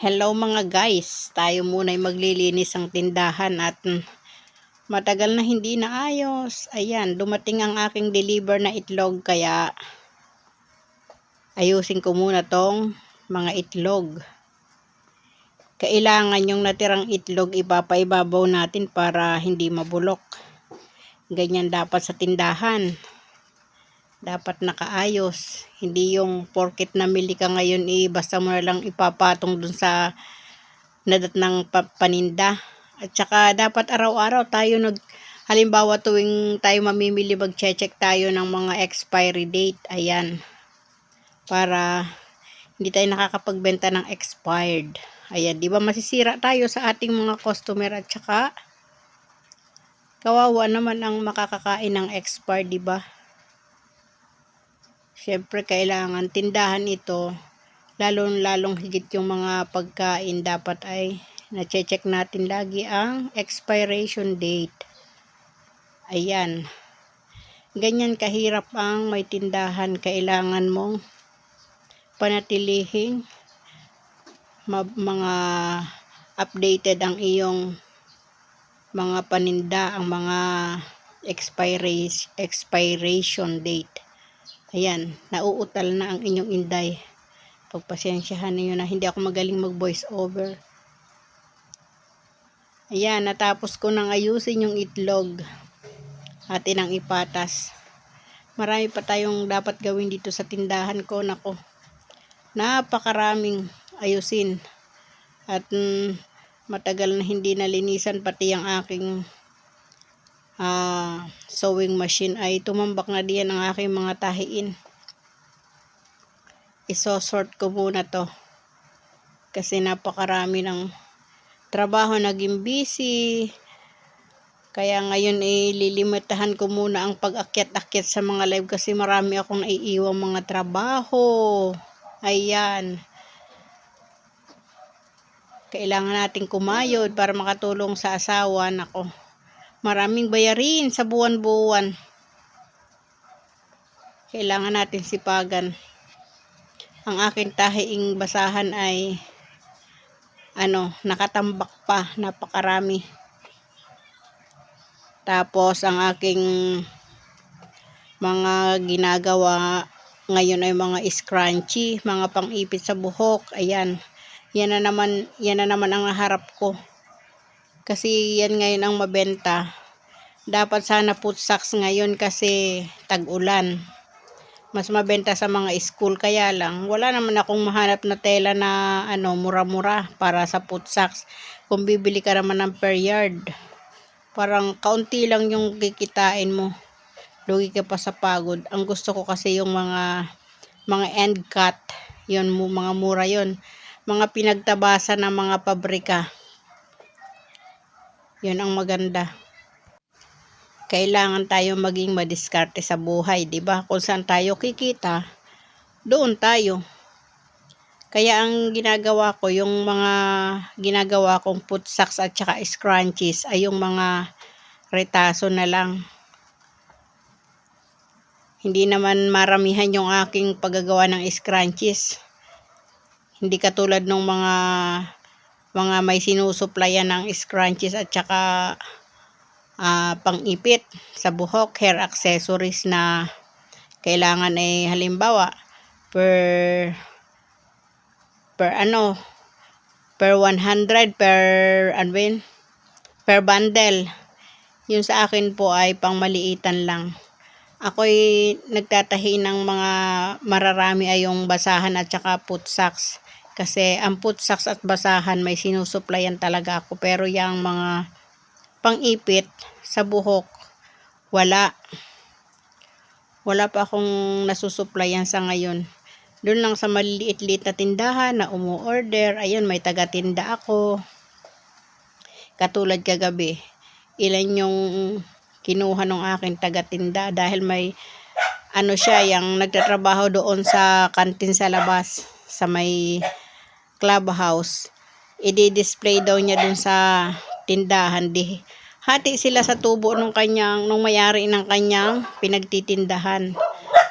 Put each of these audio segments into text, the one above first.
Hello mga guys, tayo muna ay maglilinis ang tindahan at matagal na hindi naayos. Ayan, dumating ang aking deliver na itlog kaya ayusin ko muna tong mga itlog. Kailangan yung natirang itlog ipapaibabaw natin para hindi mabulok. Ganyan dapat sa tindahan. Dapat nakaayos. Hindi yung porket namili ka ngayon basta mo na lang ipapatong dun sa nadat ng paninda. At saka dapat araw-araw tayo halimbawa tuwing tayo mamimili mag-check tayo ng mga expiry date. Ayan. Para hindi tayo nakakapagbenta ng expired. Ayan, di ba masisira tayo sa ating mga customer at saka kawawa naman ang makakakain ng expired, di ba? Siyempre kailangan tindahan ito, lalong higit yung mga pagkain dapat ay na-check natin lagi ang expiration date. Ayan. Ganyan kahirap ang may tindahan. Kailangan mong panatilihing mga updated ang iyong mga paninda, ang mga expiration date. Ayan, nauutal na ang inyong inday. Pagpasensyahan niyo na hindi ako magaling mag voice over. Ayan, natapos ko nang ayusin yung itlog. Atin ang ipatas. Marami pa tayong dapat gawin dito sa tindahan ko. Nako, napakaraming ayusin. At matagal na hindi nalinisan pati ang aking sewing machine ay tumambak na diyan ang aking mga tahiin. Isosort ko muna to kasi napakarami ng trabaho, naging busy. Kaya ngayon lilimitahan ko muna ang pag-akyat-akyat sa mga live kasi marami akong naiiwang mga trabaho. Ayan. Kailangan nating kumayod para makatulong sa asawa. Nako, maraming bayarin sa buwan-buwan. Kailangan natin sipagan. Ang aking tahiing basahan ay nakatambak pa, napakarami. Tapos ang aking mga ginagawa ngayon ay mga scrunchie, mga pang-ipit sa buhok. Ayan. Yan na naman ang harap ko. Kasi yan ngayon ang mabenta. Dapat sana foot socks ngayon kasi tag-ulan. Mas mabenta sa mga school, kaya lang wala naman akong mahanap na tela na mura-mura para sa foot socks. Kung bibili ka naman ng per yard, parang kaunti lang yung kikitain mo. Lugi ka pa sa pagod. Ang gusto ko kasi yung mga end cut, yun mga mura yun. Mga pinagtabasa ng mga pabrika. Yun ang maganda. Kailangan tayo maging madiskarte sa buhay, 'di ba? Kung saan tayo kikita, doon tayo. Kaya ang ginagawa ko, yung mga ginagawa kong foot socks at saka scrunchies ay yung mga retaso na lang. Hindi naman maramihan yung aking paggagawa ng scrunchies. Hindi katulad ng mga may sinusuplayan ng scrunchies at saka pang-ipit sa buhok, hair accessories na kailangan halimbawa per 100 per bundle. Yun sa akin po ay pangmaliitan lang. Ako'y nagtatahi ng mga mararami ay yung basahan at saka foot socks. Kasi ang foot socks at basahan may sinusuplayan talaga ako. Pero yung mga pang-ipit sa buhok, wala pa akong nasusuplayan sa ngayon. Doon lang sa maliliit-liit na tindahan na umu-order. Ayun, may taga-tinda ako. Katulad kagabi, ilan yung kinuha ng aking taga-tinda dahil may siya, yung nagtatrabaho doon sa kantin sa labas, sa may clubhouse. I-display daw niya doon sa tindahan. Hati sila sa tubo nung mayari ng kanyang pinagtitindahan.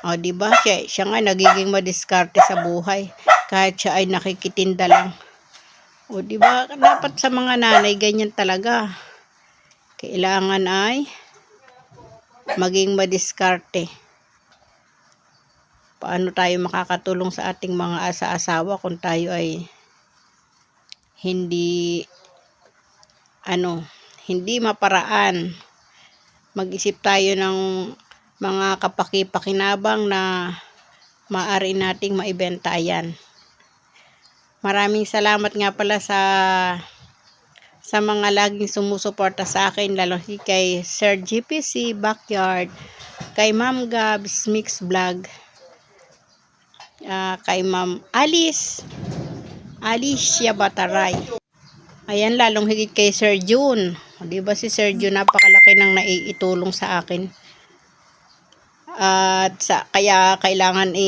O, diba? Siya nga nagiging madiskarte sa buhay. Kahit siya ay nakikitinda lang. O di ba dapat sa mga nanay ganyan talaga. Kailangan ay maging madiskarte. Paano tayo makakatulong sa ating mga asawa kung tayo ay hindi hindi maparaan. Mag-isip tayo ng mga kapaki-pakinabang na maaari nating maibenta. Ayan. Maraming salamat nga pala sa mga laging sumusuporta sa akin, lalo kay Sir GPC Backyard, kay Ma'am Gabs Mix Vlog, kay Ma'am Alicia Bataray. Ayan, lalong higit kay Sir June. Di ba si Sir June napakalaki nang naiitulong sa akin. At kaya kailangan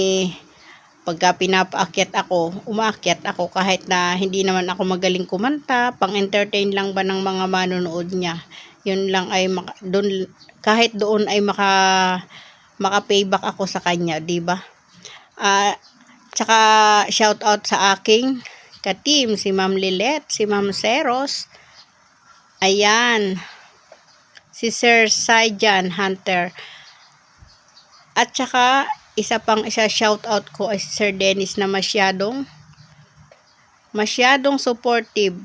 pagka pinapaakyat ako, umaakyat ako kahit na hindi naman ako magaling kumanta, pang-entertain lang ba ng mga manonood niya. Yun lang ay kahit doon ay maka-payback ako sa kanya, 'di ba? Tsaka shout out sa aking ka-team, si Ma'am Lilet, si Ma'am Seros. Ayan. Si Sir Saijan Hunter. At tsaka isa shout out ko ay si Sir Dennis na masyadong supportive.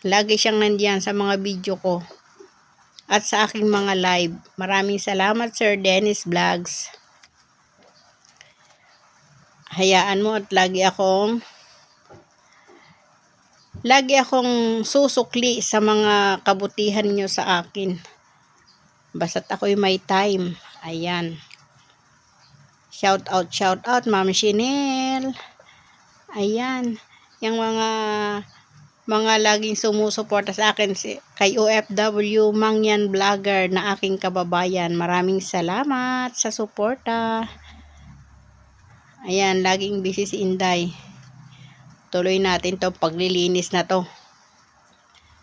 Lagi siyang nandiyan sa mga video ko at sa aking mga live. Maraming salamat, Sir Dennis Vlogs. Hayaan mo at lagi akong susukli sa mga kabutihan nyo sa akin. Basta't ako'y may time. Ayan. Shout out, Ma'am Chanel. Ayan. Yung mga laging sumusuporta sa akin, kay OFW Mangyan Vlogger na aking kababayan. Maraming salamat sa suporta. Ayan, laging busy si Inday. Tuloy natin to paglilinis na to.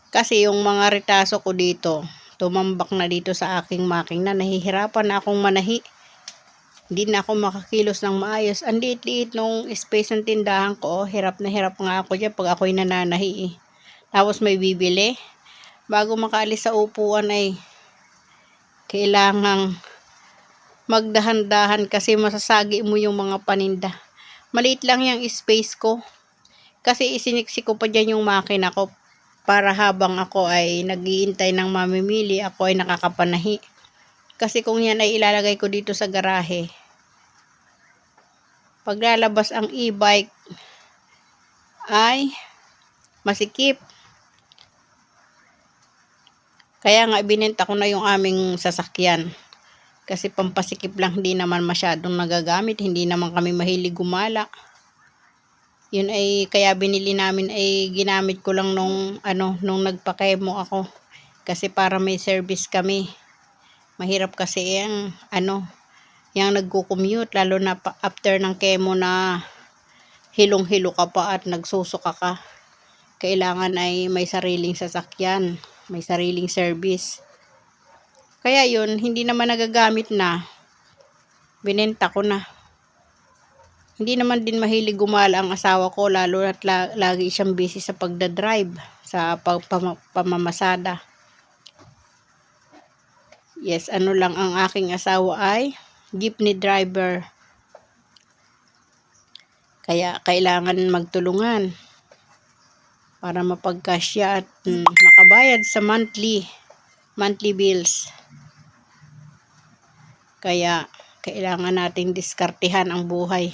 Kasi yung mga retaso ko dito, tumambak na dito sa aking makina. Nahihirapan na akong manahi. Hindi na ako makakilos ng maayos. Ang liit-liit nung space ng tindahan ko. Hirap na hirap nga ako dyan pag ako'y nananahi. Tapos may bibili. Bago makaalis sa upuan ay kailangang magdahan-dahan kasi masasagi mo yung mga paninda. Maliit lang yung space ko. Kasi isiniksi ko pa dyan yung makina ko para habang ako ay nag-iintay ng mamimili, ako ay nakakapanahi. Kasi kung yan ay ilalagay ko dito sa garahe, paglalabas ang e-bike ay masikip. Kaya nga binenta ko na yung aming sasakyan. Kasi pampasikip lang, hindi naman masyadong nagagamit. Hindi naman kami mahilig gumala. Yun ay kaya binili namin ay ginamit ko lang nung nagpa-chemo ako. Kasi para may service kami. Mahirap kasi yung yung nagko-commute, lalo na after ng chemo na hilong-hilo ka pa at nagsusuka ka. Kailangan ay may sariling sasakyan, may sariling service. Kaya yun, hindi naman nagagamit na. Binenta ko na. Hindi naman din mahilig gumala ang asawa ko, lalo at lagi siyang busy sa pagdadrive, sa pamamasada. Yes, lang ang aking asawa ay jeepney driver. Kaya kailangan magtulungan para mapagkasya at makabayad sa monthly bills. Kaya kailangan nating diskartehan ang buhay.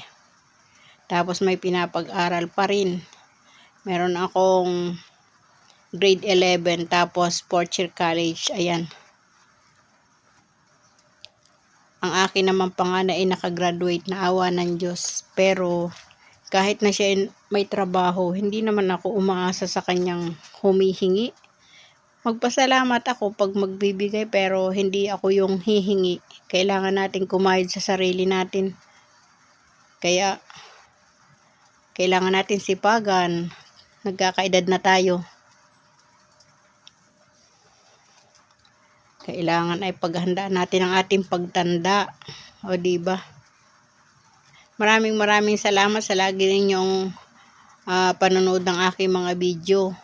Tapos may pinapag-aral pa rin. Meron akong grade 11 tapos 4th year college. Ayan. Ang akin naman panganay ay nakagraduate na, awa ng Diyos. Pero kahit na siya may trabaho, hindi naman ako umaasa sa kanyang humihingi. Magpasalamat ako pag magbibigay, pero hindi ako yung hihingi. Kailangan natin kumayod sa sarili natin. Kaya kailangan natin sipagan. Nagkakaedad na tayo. Kailangan ay paghandaan natin ang ating pagtanda. O diba? Maraming salamat sa lagi ninyong panonood ng aking mga video.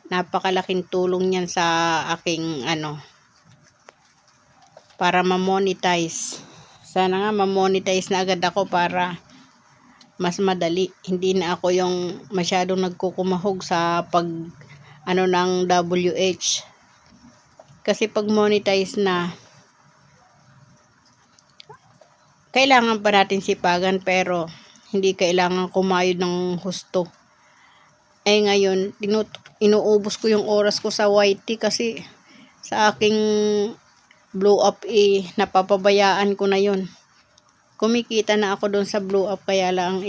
Napakalaking tulong yan sa aking para ma-monetize. Sana nga ma-monetize na agad ako para mas madali. Hindi na ako yung masyadong nagkukumahog sa ng WH. Kasi pag monetize na, kailangan pa natin sipagan pero hindi kailangan kumayod ng husto. Ngayon, inuubos ko yung oras ko sa YT kasi sa aking blow up napapabayaan ko na yun. Kumikita na ako doon sa blow up kaya lang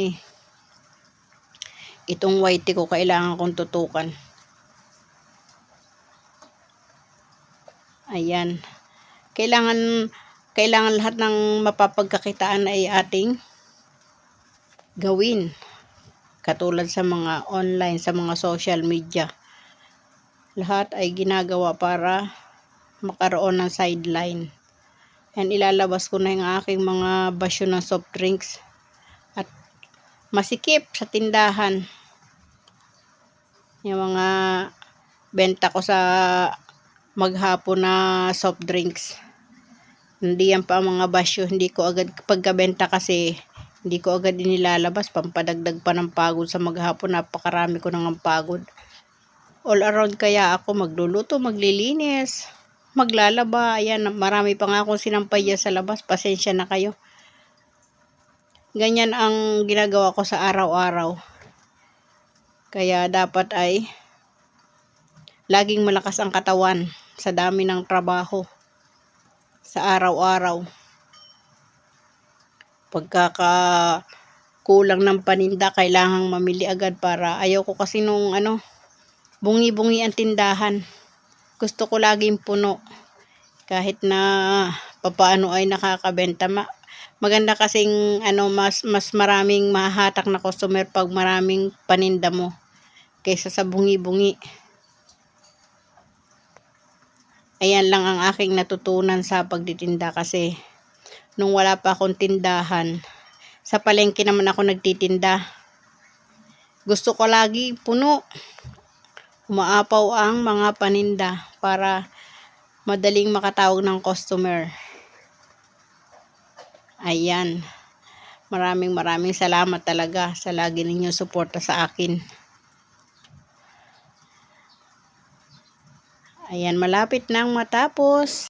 itong YT ko kailangan kong tutukan. Ayan. Kailangan lahat ng mapapagkakitaan ay ating gawin. Katulad sa mga online, sa mga social media. Lahat ay ginagawa para makaroon ng sideline. And ilalabas ko na yung aking mga basyo ng soft drinks. At masikip sa tindahan. Yung mga benta ko sa maghapon na soft drinks. Hindi yan pa mga basyo. Hindi ko agad pagkabenta kasi hindi ko agad inilalabas. Pampadagdag pa ng pagod sa maghapon. Napakarami ko nang pagod. All around kaya ako magluluto, maglilinis, maglalaba. Ayan, marami pa nga akong sinampay sa labas. Pasensya na kayo. Ganyan ang ginagawa ko sa araw-araw. Kaya dapat ay laging malakas ang katawan sa dami ng trabaho sa araw-araw. Pagkakakulang ng paninda, kailangang mamili agad para ayaw ko kasi nung bungi-bungi ang tindahan. Gusto ko laging puno. Kahit na papaano ay nakakabenta. Maganda kasing mas maraming mahahatak na customer pag maraming paninda mo kaysa sa bungi-bungi. Ayan lang ang aking natutunan sa pagtitinda kasi nung wala pa akong tindahan, sa palengke naman ako nagtitinda. Gusto ko lagi puno. Umaapaw ang mga paninda para madaling makatawag ng customer. Ayan. Maraming salamat talaga sa lagi ninyong suporta sa akin. Ayan, malapit nang matapos.